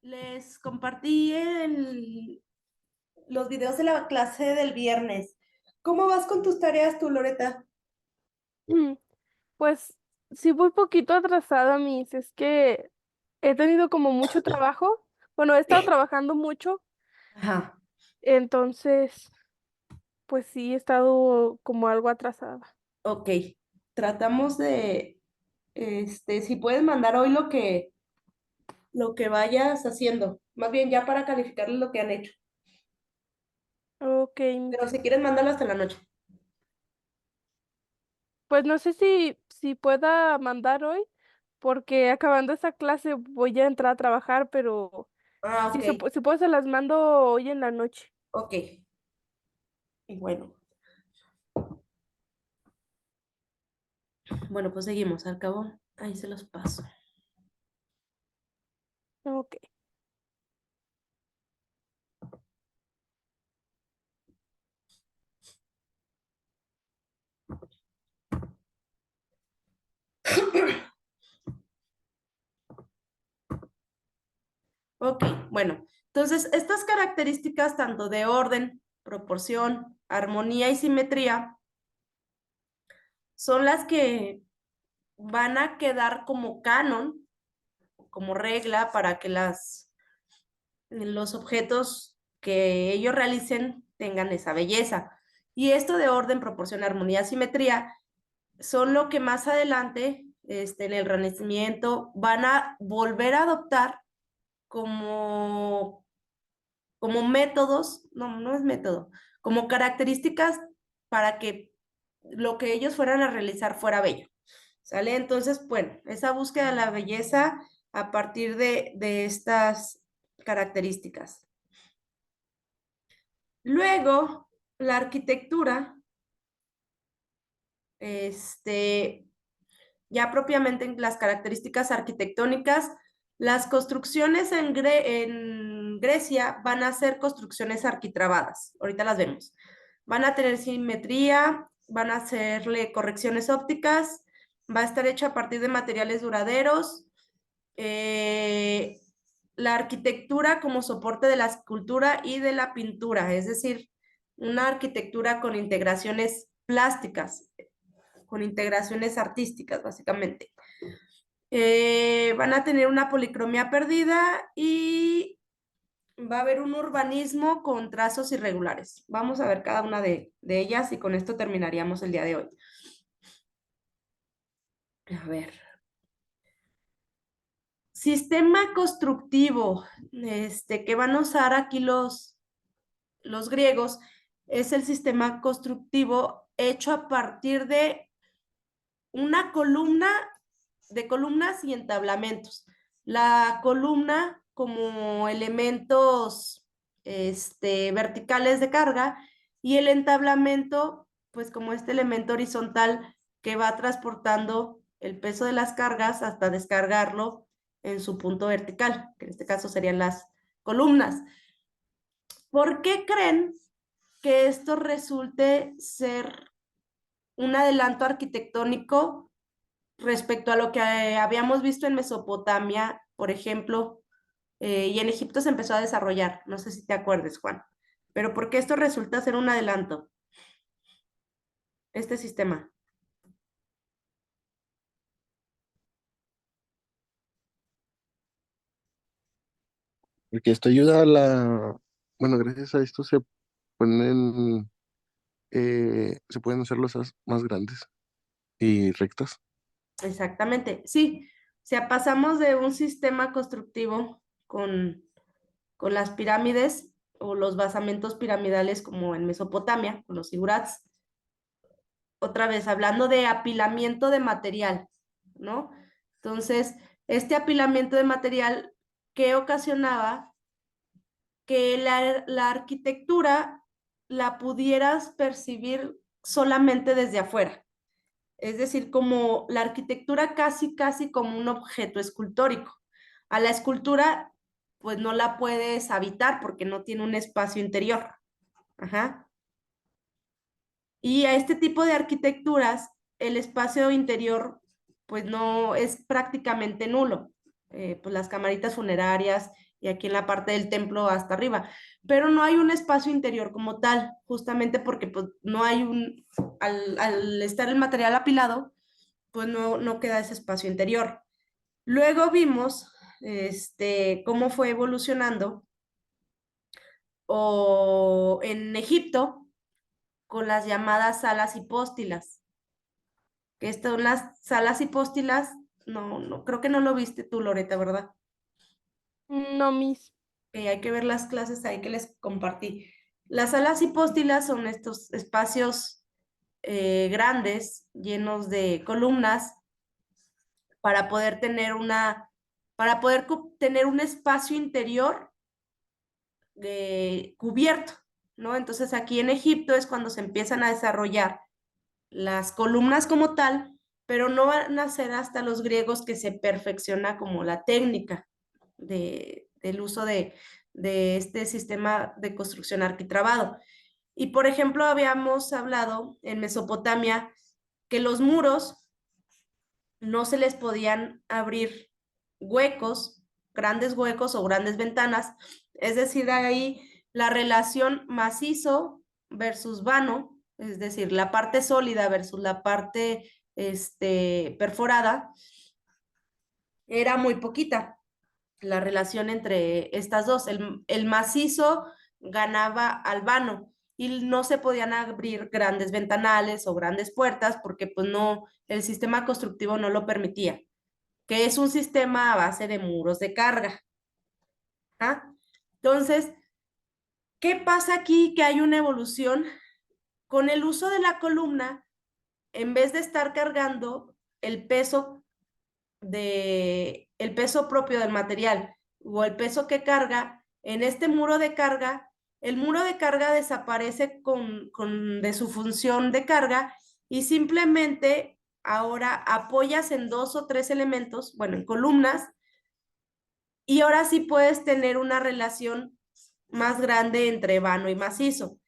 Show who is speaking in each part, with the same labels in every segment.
Speaker 1: Les compartí los videos de la clase del viernes. ¿Cómo vas con tus tareas tú, Loreta?
Speaker 2: Mm, Pues sí voy poquito atrasada, Miss. Es que he tenido como mucho trabajo. Bueno, he estado trabajando mucho,
Speaker 1: Ajá,
Speaker 2: entonces, pues sí he estado como algo atrasada.
Speaker 1: ok. Tratamos de, si puedes mandar hoy lo que vayas haciendo. Más bien ya para calificarles lo que han hecho.
Speaker 2: Ok,
Speaker 1: Pero
Speaker 2: Miss.
Speaker 1: si quieres, mándalo hasta la noche.
Speaker 2: Pues no sé si pueda mandar hoy, porque acabando esa clase voy a entrar a trabajar, pero
Speaker 1: Ah, ok,
Speaker 2: si puedo se las mando hoy en la noche.
Speaker 1: ok. Y bueno, pues seguimos. Al cabo, ahí se los paso.
Speaker 2: Ok.
Speaker 1: Ok, bueno. Entonces, estas características tanto de orden, proporción, armonía y simetría son las que van a quedar como canon, como regla para que los objetos que ellos realicen tengan esa belleza. Y esto de orden, proporción, armonía, simetría son lo que más adelante, en el Renacimiento, van a volver a adoptar como métodos, no, no es método, como características para que lo que ellos fueran a realizar fuera bello. ¿Sale? Entonces, bueno, esa búsqueda de la belleza a partir de estas características. Luego, la arquitectura, este, ya propiamente en las características arquitectónicas, las construcciones en Grecia van a ser construcciones arquitrabadas. Ahorita las vemos. Van a tener simetría, van a hacerle correcciones ópticas, va a estar hecha a partir de materiales duraderos. eh, la arquitectura como soporte de la escultura y de la pintura, es decir, una arquitectura con integraciones plásticas, con integraciones artísticas, básicamente. Van a tener una policromía perdida y va a haber un urbanismo con trazos irregulares. Vamos a ver cada una de ellas y con esto terminaríamos el día de hoy. A ver. Sistema constructivo, que van a usar aquí los griegos, es el sistema constructivo hecho a partir una columna, de columnas y entablamentos. La columna como elementos verticales de carga y el entablamento, pues como este elemento horizontal que va transportando el peso de las cargas hasta descargarlo en su punto vertical, que en este caso serían las columnas. ¿Por qué creen que esto resulte ser un adelanto arquitectónico respecto a lo que habíamos visto en Mesopotamia, por ejemplo, y en Egipto se empezó a desarrollar? No sé si te acuerdes, Juan, pero ¿por qué esto resulta ser un adelanto, este sistema?
Speaker 3: Porque esto ayuda a bueno, gracias a esto ponen, se pueden hacer losas más grandes y rectas.
Speaker 1: Exactamente, sí. O sea, pasamos de un sistema constructivo con las pirámides o los basamentos piramidales como en Mesopotamia, con los zigurats, otra vez hablando de apilamiento de material, ¿no? Entonces, este apilamiento de material que ocasionaba que la arquitectura la pudieras percibir solamente desde afuera. Es decir, como la arquitectura casi, casi como un objeto escultórico. A la escultura, pues no la puedes habitar porque no tiene un espacio interior. Ajá. Y a este tipo de arquitecturas, el espacio interior, pues no es prácticamente nulo. pues las camaritas funerarias y aquí en la parte del templo hasta arriba, pero no hay un espacio interior como tal, justamente porque pues no hay al estar el material apilado, pues no queda ese espacio interior. Luego vimos cómo fue evolucionando o en Egipto con las llamadas salas hipóstilas, que estas son las salas hipóstilas, no, creo que no lo viste tú, Loreta, ¿verdad?
Speaker 2: No, Miss.
Speaker 1: Hay que ver las clases ahí que les compartí. Las salas hipóstilas son estos espacios grandes, llenos de columnas, para poder tener tener un espacio interior cubierto, ¿no? Entonces aquí en Egipto es cuando se empiezan a desarrollar las columnas como tal, pero no van a ser hasta los griegos que se perfecciona como la técnica del uso de este sistema de construcción arquitrabado. Y por ejemplo, habíamos hablado en Mesopotamia que los muros no se les podían abrir huecos, grandes huecos o grandes ventanas, es decir, ahí la relación macizo versus vano, es decir, la parte sólida versus la parte perforada, era muy poquita la relación entre estas dos. El macizo ganaba al vano y no se podían abrir grandes ventanales o grandes puertas porque pues no, el sistema constructivo no lo permitía, que es un sistema a base de muros de carga. ¿Ah? Entonces, ¿qué pasa aquí? Que hay una evolución con el uso de la columna, en vez de estar cargando el peso el peso propio del material o el peso que carga, en este muro de carga, el muro de carga desaparece de su función de carga y simplemente ahora apoyas en 2 o 3 elementos, bueno, en columnas, y ahora sí puedes tener una relación más grande entre vano y macizo.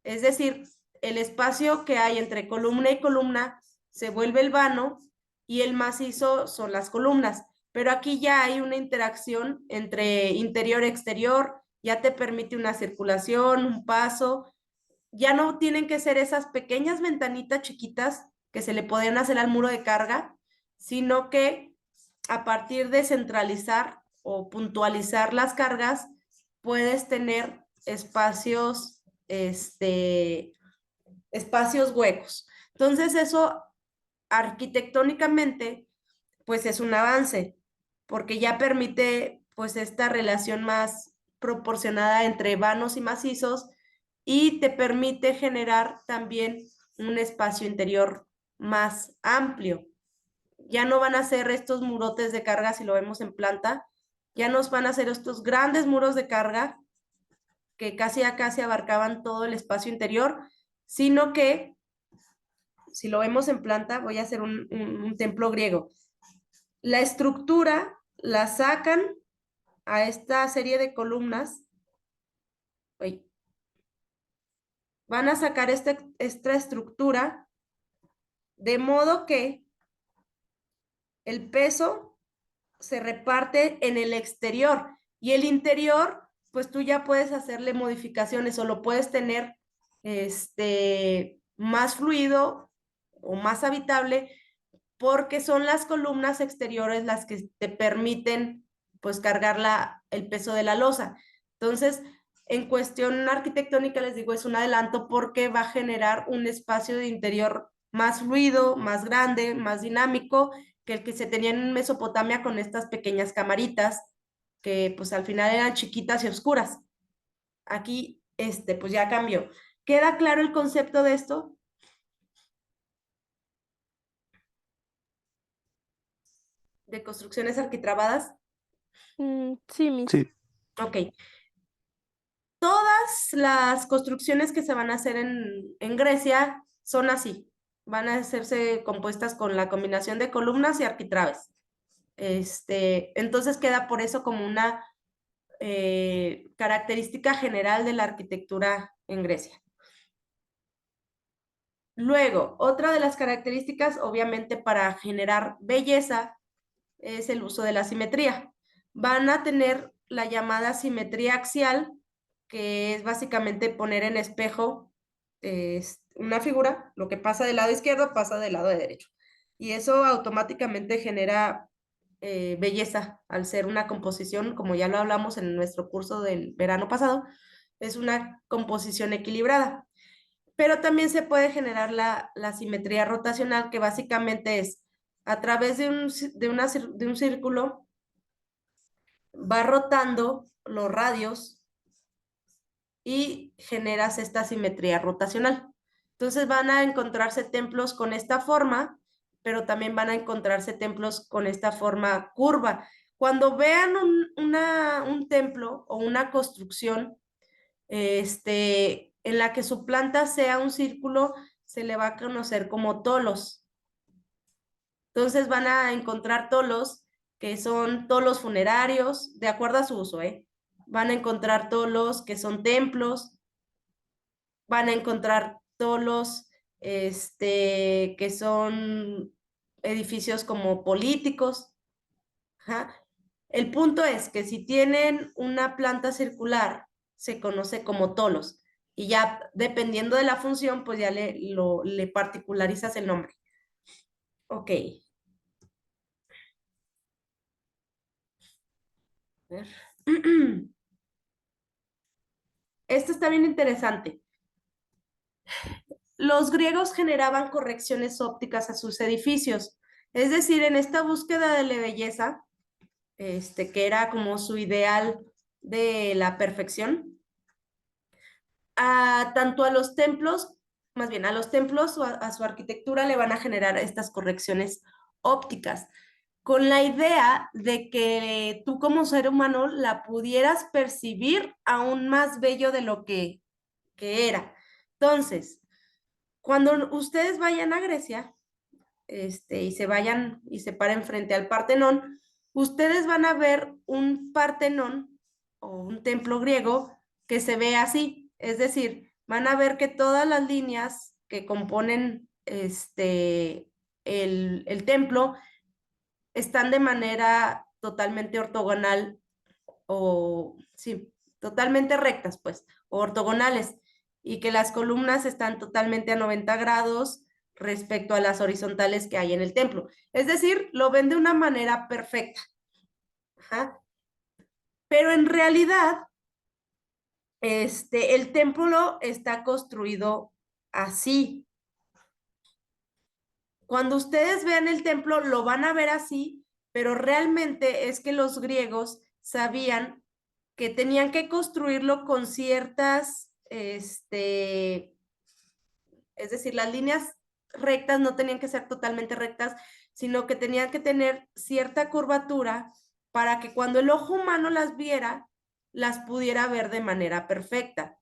Speaker 1: Es decir, el espacio que hay entre columna y columna se vuelve el vano y el macizo son las columnas. Pero aquí ya hay una interacción entre interior y exterior, ya te permite una circulación, un paso. Ya no tienen que ser esas pequeñas ventanitas chiquitas que se le podían hacer al muro de carga, sino que a partir de centralizar o puntualizar las cargas, puedes tener espacios huecos. Entonces eso arquitectónicamente pues es un avance porque ya permite pues esta relación más proporcionada entre vanos y macizos y te permite generar también un espacio interior más amplio. Ya no van a ser estos murotes de carga si lo vemos en planta, ya nos van a hacer estos grandes muros de carga que casi a casi abarcaban todo el espacio interior, sino que si lo vemos en planta, voy a hacer un templo griego. La estructura la sacan a esta serie de columnas. Van a sacar esta estructura de modo que el peso se reparte en el exterior y el interior, pues tú ya puedes hacerle modificaciones o lo puedes tener más fluido o más habitable porque son las columnas exteriores las que te permiten pues cargar el peso de la losa. Entonces, en cuestión arquitectónica, les digo, es un adelanto porque va a generar un espacio de interior más fluido, más grande, más dinámico que el que se tenía en Mesopotamia con estas pequeñas camaritas que pues al final eran chiquitas y oscuras. Aquí, pues ya cambió. ¿Queda claro el concepto de esto? De construcciones arquitrabadas.
Speaker 2: Sí, Miss.
Speaker 3: Sí,
Speaker 1: Ok. Todas las construcciones que se van a hacer en Grecia son así. Van a hacerse compuestas con la combinación de columnas y arquitraves. Entonces queda por eso como una característica general de la arquitectura en Grecia. Luego, otra de las características, obviamente, para generar belleza es el uso de la simetría. van a tener la llamada simetría axial, que es básicamente poner en espejo una figura, lo que pasa del lado izquierdo pasa del lado derecho. Y eso automáticamente genera belleza al ser una composición, como ya lo hablamos en nuestro curso del verano pasado, es una composición equilibrada. Pero también se puede generar la simetría rotacional, que básicamente es a través de un círculo, va rotando los radios y generas esta simetría rotacional. Entonces van a encontrarse templos con esta forma, pero también van a encontrarse templos con esta forma curva. Cuando vean un templo o una construcción en la que su planta sea un círculo, se le va a conocer como tolos. Entonces van a encontrar tolos que son tolos funerarios, de acuerdo a su uso, ¿eh? Van a encontrar tolos que son templos, van a encontrar tolos que son edificios como políticos. Ajá. El punto es que si tienen una planta circular, se conoce como tolos. Y ya dependiendo de la función, pues ya le particularizas el nombre. Ok. A ver. Esto está bien interesante. Los griegos generaban correcciones ópticas a sus edificios. Es decir, en esta búsqueda de la belleza, que era como su ideal de la perfección, tanto a los templos, más bien a los templos o a su arquitectura le van a generar estas correcciones ópticas, con la idea de que tú como ser humano la pudieras percibir aún más bello de lo que era. Entonces, cuando ustedes vayan a Grecia, y se vayan y se paren frente al Partenón, ustedes van a ver un Partenón o un templo griego que se ve así, es decir, van a ver que todas las líneas que componen el templo están de manera totalmente ortogonal o, sí, totalmente rectas, pues, o ortogonales, y que las columnas están totalmente a 90 grados respecto a las horizontales que hay en el templo. Es decir, lo ven de una manera perfecta. Ajá. Pero en realidad, el templo está construido así. Cuando ustedes vean el templo, lo van a ver así, pero realmente es que los griegos sabían que tenían que construirlo con ciertas, es decir, las líneas rectas no tenían que ser totalmente rectas, sino que tenían que tener cierta curvatura para que cuando el ojo humano las viera, las pudiera ver de manera perfecta.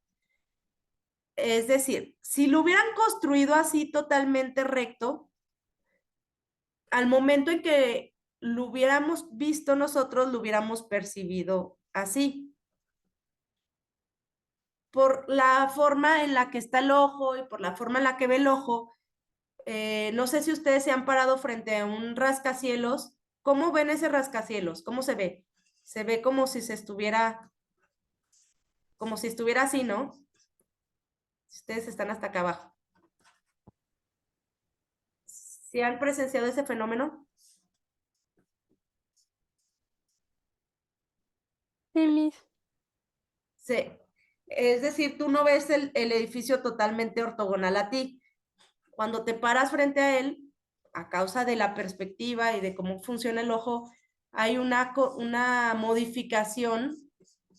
Speaker 1: Es decir, si lo hubieran construido así totalmente recto, al momento en que lo hubiéramos visto nosotros, lo hubiéramos percibido así. Por la forma en la que está el ojo y por la forma en la que ve el ojo, no sé si ustedes se han parado frente a un rascacielos. ¿Cómo ven ese rascacielos? ¿Cómo se ve? Se ve como si estuviera así, ¿no? Ustedes están hasta acá abajo. ¿Sí han presenciado ese fenómeno?
Speaker 2: Sí, Miss.
Speaker 1: Sí. Es decir, tú no ves el edificio totalmente ortogonal a ti. Cuando te paras frente a él, a causa de la perspectiva y de cómo funciona el ojo, hay una modificación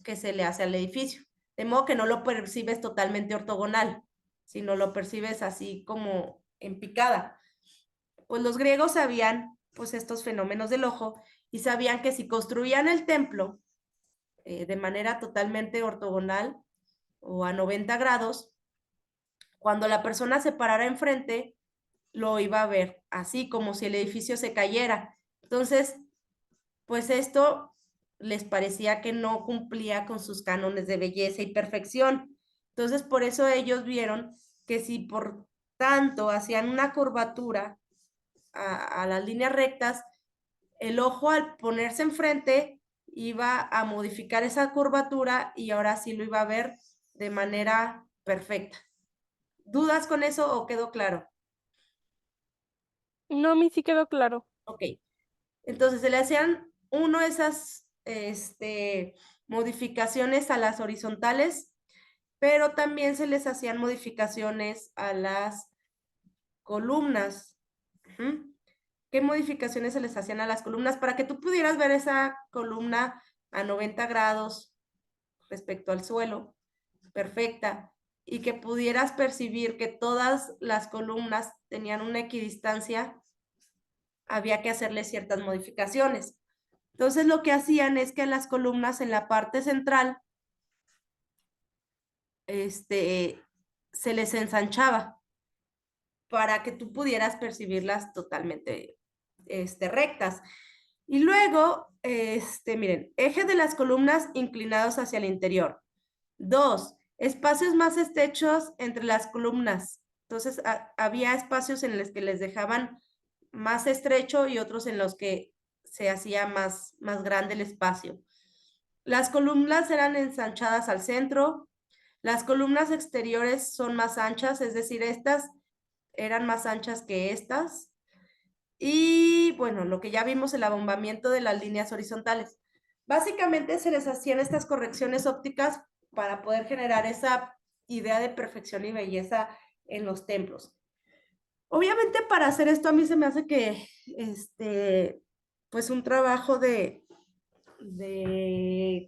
Speaker 1: que se le hace al edificio. De modo que no lo percibes totalmente ortogonal, sino lo percibes así como en picada. Pues los griegos sabían pues estos fenómenos del ojo y sabían que si construían el templo de manera totalmente ortogonal o a 90 grados, cuando la persona se parara enfrente, lo iba a ver así, como si el edificio se cayera. Entonces, pues esto les parecía que no cumplía con sus cánones de belleza y perfección. Entonces, por eso ellos vieron que si por tanto hacían una curvatura a las líneas rectas, el ojo al ponerse enfrente iba a modificar esa curvatura y ahora sí lo iba a ver de manera perfecta. ¿Dudas con eso o quedó claro?
Speaker 2: No, a mí sí quedó claro.
Speaker 1: Ok. Entonces se le hacían esas modificaciones a las horizontales, pero también se les hacían modificaciones a las columnas. Ujú. ¿Qué modificaciones se les hacían a las columnas? Para que tú pudieras ver esa columna a 90 grados respecto al suelo, perfecta, y que pudieras percibir que todas las columnas tenían una equidistancia, había que hacerle ciertas modificaciones. Entonces lo que hacían es que las columnas en la parte central se les ensanchaba para que tú pudieras percibirlas totalmente rectas. Y luego, miren, eje de las columnas inclinados hacia el interior. 2, espacios más estrechos entre las columnas. Entonces, había espacios en los que les dejaban más estrecho y otros en los que se hacía más grande el espacio. Las columnas eran ensanchadas al centro. Las columnas exteriores son más anchas, es decir, estas eran más anchas que estas. Y bueno, lo que ya vimos, el abombamiento de las líneas horizontales. Básicamente se les hacían estas correcciones ópticas para poder generar esa idea de perfección y belleza en los templos. Obviamente para hacer esto a mí se me hace que, pues un trabajo de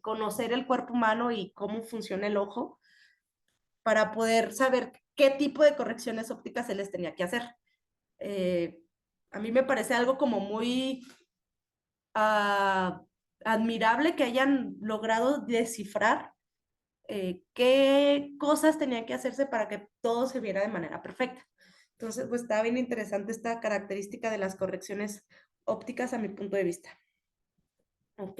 Speaker 1: conocer el cuerpo humano y cómo funciona el ojo para poder saber qué tipo de correcciones ópticas se les tenía que hacer. A mí me parece algo como muy admirable que hayan logrado descifrar qué cosas tenían que hacerse para que todo se viera de manera perfecta. Entonces, pues está bien interesante esta característica de las correcciones ópticas a mi punto de vista. Ok.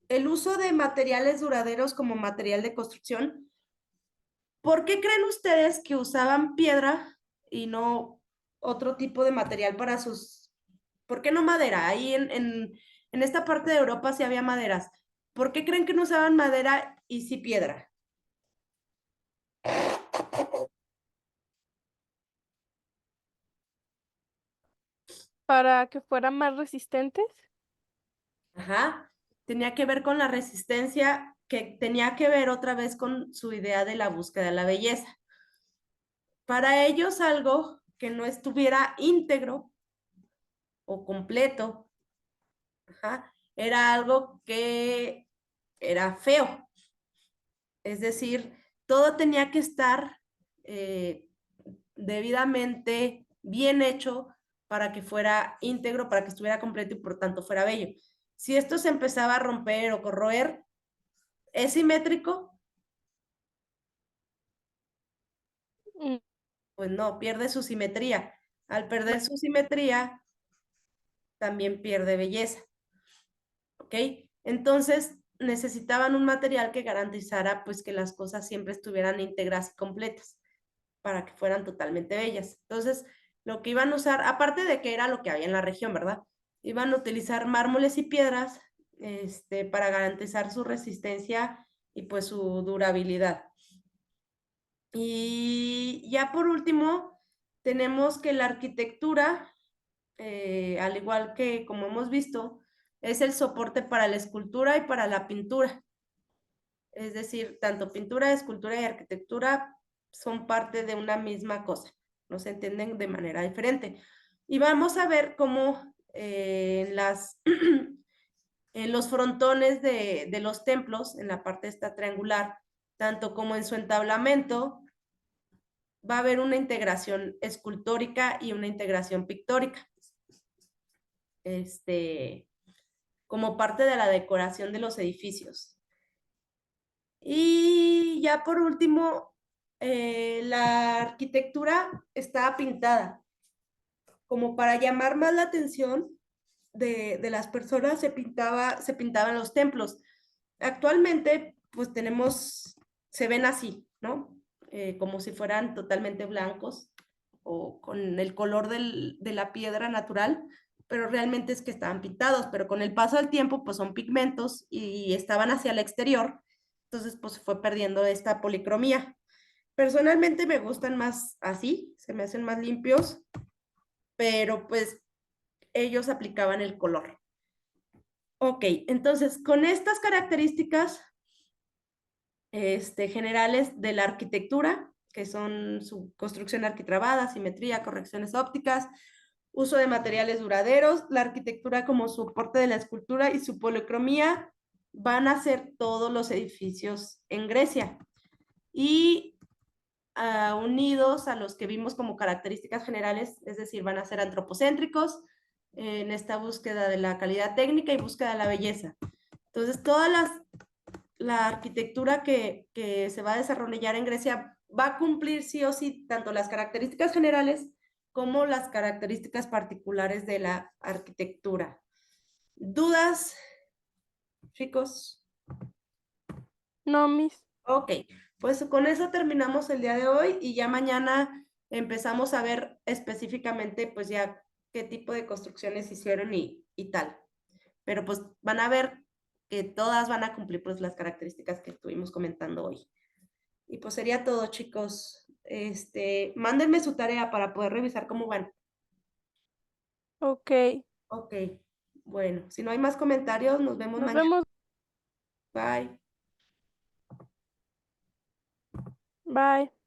Speaker 1: El uso de materiales duraderos como material de construcción. ¿Por qué creen ustedes que usaban piedra y no otro tipo de material para sus... ¿Por qué no madera? Ahí en esta parte de Europa sí había maderas. ¿Por qué creen que no usaban madera y sí piedra?
Speaker 2: Para que fueran más resistentes.
Speaker 1: Ajá. Tenía que ver con la resistencia, que tenía que ver otra vez con su idea de la búsqueda de la belleza. Para ellos algo que no estuviera íntegro o completo, ajá, era algo que era feo. Es decir, todo tenía que estar debidamente bien hecho para que fuera íntegro, para que estuviera completo y por tanto fuera bello. Si esto se empezaba a romper o corroer, ¿es simétrico?
Speaker 2: Mm,
Speaker 1: Pues no, pierde su simetría. Al perder su simetría, también pierde belleza. ¿Ok? Entonces necesitaban un material que garantizara pues que las cosas siempre estuvieran íntegras y completas para que fueran totalmente bellas. Entonces, lo que iban a usar, aparte de que era lo que había en la región, ¿verdad? Iban a utilizar mármoles y piedras para garantizar su resistencia y pues su durabilidad. Y ya por último, tenemos que la arquitectura, al igual que como hemos visto, es el soporte para la escultura y para la pintura. Es decir, tanto pintura, escultura y arquitectura son parte de una misma cosa, no se entienden de manera diferente. Y vamos a ver cómo en los frontones de los templos, en la parte esta triangular, tanto como en su entablamento, va a haber una integración escultórica y una integración pictórica, como parte de la decoración de los edificios. Y ya por último, la arquitectura estaba pintada, como para llamar más la atención de las personas, se pintaban los templos. Actualmente, pues se ven así, ¿no? Como si fueran totalmente blancos o con el color de la piedra natural, pero realmente es que estaban pintados, pero con el paso del tiempo pues son pigmentos y estaban hacia el exterior, entonces pues se fue perdiendo esta policromía. Personalmente me gustan más así, se me hacen más limpios, pero pues ellos aplicaban el color. Ok, entonces con estas características generales de la arquitectura, que son su construcción arquitrabada, simetría, correcciones ópticas, uso de materiales duraderos, la arquitectura como soporte de la escultura y su policromía van a ser todos los edificios en Grecia. Y unidos a los que vimos como características generales, es decir, van a ser antropocéntricos en esta búsqueda de la calidad técnica y búsqueda de la belleza. Entonces, la arquitectura que se va a desarrollar en Grecia va a cumplir sí o sí tanto las características generales como las características particulares de la arquitectura. ¿Dudas, chicos?
Speaker 2: No, Miss.
Speaker 1: Ok, pues con eso terminamos el día de hoy y ya mañana empezamos a ver específicamente pues ya qué tipo de construcciones hicieron y tal. Pero pues van a ver que todas van a cumplir pues las características que estuvimos comentando hoy. Y pues sería todo, chicos. Mándenme su tarea para poder revisar cómo van.
Speaker 2: Ok.
Speaker 1: Ok, bueno, si no hay más comentarios, nos vemos
Speaker 2: Nos
Speaker 1: mañana.
Speaker 2: vemos.
Speaker 1: Bye.
Speaker 2: Bye.